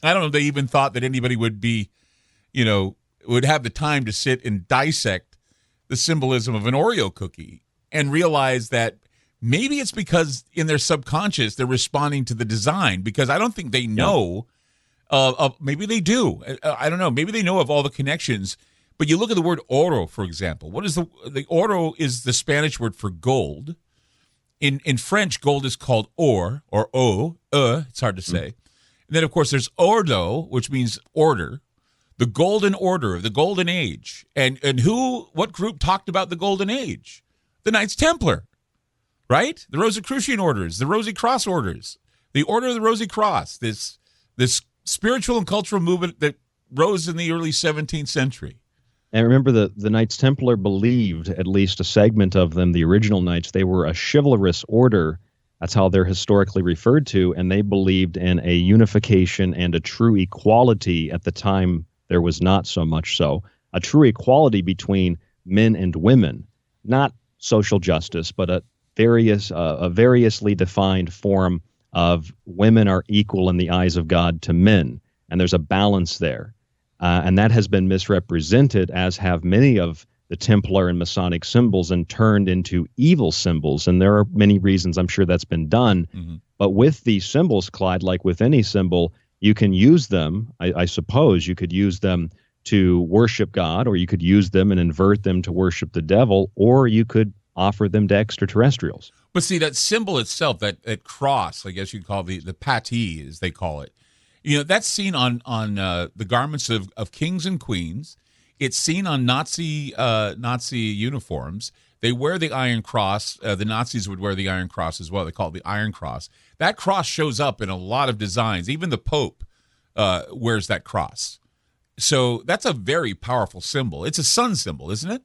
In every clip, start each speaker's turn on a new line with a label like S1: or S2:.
S1: I don't know if they even thought that anybody would be, would have the time to sit and dissect the symbolism of an Oreo cookie and realize that maybe it's because in their subconscious they're responding to the design, because I don't think they know maybe they do. I don't know. Maybe they know of all the connections. But you look at the word oro, for example. What is the oro is the Spanish word for gold. In French, gold is called or o. It's hard to say. And then, of course, there's ordo, which means order. The golden order, the golden age. And what group talked about the golden age? The Knights Templar, right? The Rosicrucian orders, the Rosy Cross orders, the Order of the Rosy Cross, this spiritual and cultural movement that rose in the early 17th century.
S2: And remember, the Knights Templar believed, at least a segment of them, the original Knights, they were a chivalrous order. That's how they're historically referred to. And they believed in a unification and a true equality. At the time, there was not so much so. A true equality between men and women. Not social justice, but a variously defined form of women are equal in the eyes of God to men. And there's a balance there. And that has been misrepresented, as have many of the Templar and Masonic symbols, and turned into evil symbols. And there are many reasons I'm sure that's been done. Mm-hmm. But with these symbols, Clyde, like with any symbol, you can use them. I suppose you could use them to worship God, or you could use them and invert them to worship the devil, or you could offer them to extraterrestrials.
S1: But see, that symbol itself, that cross, I guess you'd call the patee, as they call it, that's seen on the garments of kings and queens. It's seen on Nazi uniforms. They wear the Iron Cross. The Nazis would wear the Iron Cross as well. They call it the Iron Cross. That cross shows up in a lot of designs. Even the Pope wears that cross. So that's a very powerful symbol. It's a sun symbol, isn't it?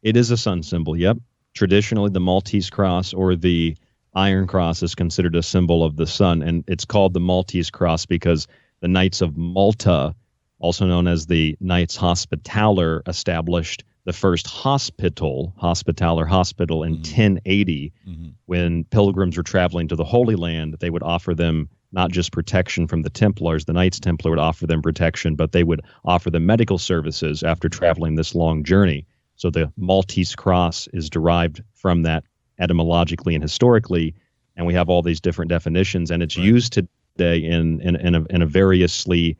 S2: It is a sun symbol, yep. Traditionally, the Maltese cross or the Iron Cross is considered a symbol of the sun, and it's called the Maltese Cross because the Knights of Malta, also known as the Knights Hospitaller, established the first hospital in 1080. Mm-hmm. When pilgrims were traveling to the Holy Land, they would offer them not just protection from the Templars. The Knights Templar would offer them protection, but they would offer them medical services after traveling this long journey. So the Maltese Cross is derived from that etymologically and historically, and we have all these different definitions, and it's used today in a variously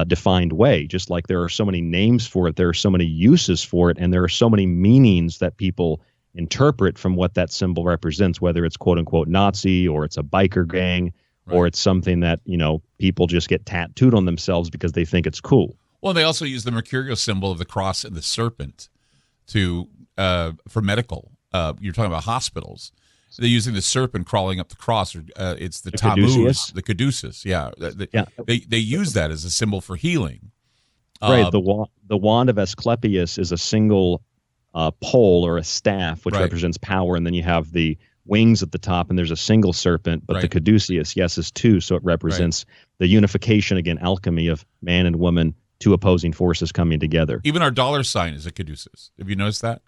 S2: defined way. Just like there are so many names for it, there are so many uses for it, and there are so many meanings that people interpret from what that symbol represents, whether it's quote unquote Nazi, or it's a biker gang, or it's something that people just get tattooed on themselves because they think it's cool.
S1: Well, they also use the mercurial symbol of the cross and the serpent for medical. You're talking about hospitals. They're using the serpent crawling up the cross. It's the Tammuz, the caduceus. Yeah. They use that as a symbol for healing.
S2: Right. The wand of Asclepius is a single pole or a staff, which represents power. And then you have the wings at the top, and there's a single serpent. But the caduceus, is two. So it represents the unification, again, alchemy of man and woman, two opposing forces coming together.
S1: Even our dollar sign is a caduceus. Have you noticed that?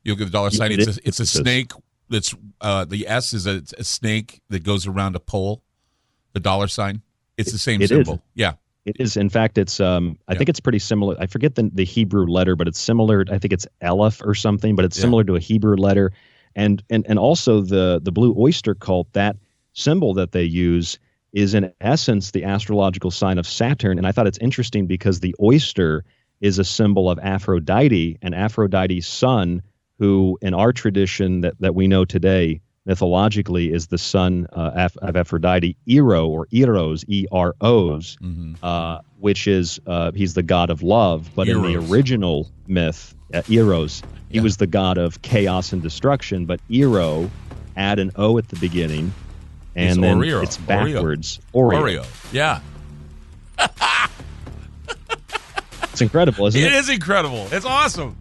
S1: You look at the dollar sign. It's a snake. That's the S is a snake that goes around a pole. The dollar sign. It's the same symbol. Yeah,
S2: it is. In fact, it's. I think it's pretty similar. I forget the Hebrew letter, but it's similar. I think it's Aleph or something, but it's similar to a Hebrew letter. And also the Blue Oyster Cult. That symbol that they use is in essence the astrological sign of Saturn. And I thought it's interesting because the oyster is a symbol of Aphrodite, and Aphrodite's son, who in our tradition that we know today, mythologically, is the son of Aphrodite, Ero, or Eros, E-R-Os, which is, he's the god of love. But Eros. In the original myth, Eros, he was the god of chaos and destruction. But Ero, add an O at the beginning, and then Oreo. It's backwards. Oreo.
S1: Yeah.
S2: It's incredible, isn't it?
S1: It is incredible. It's awesome.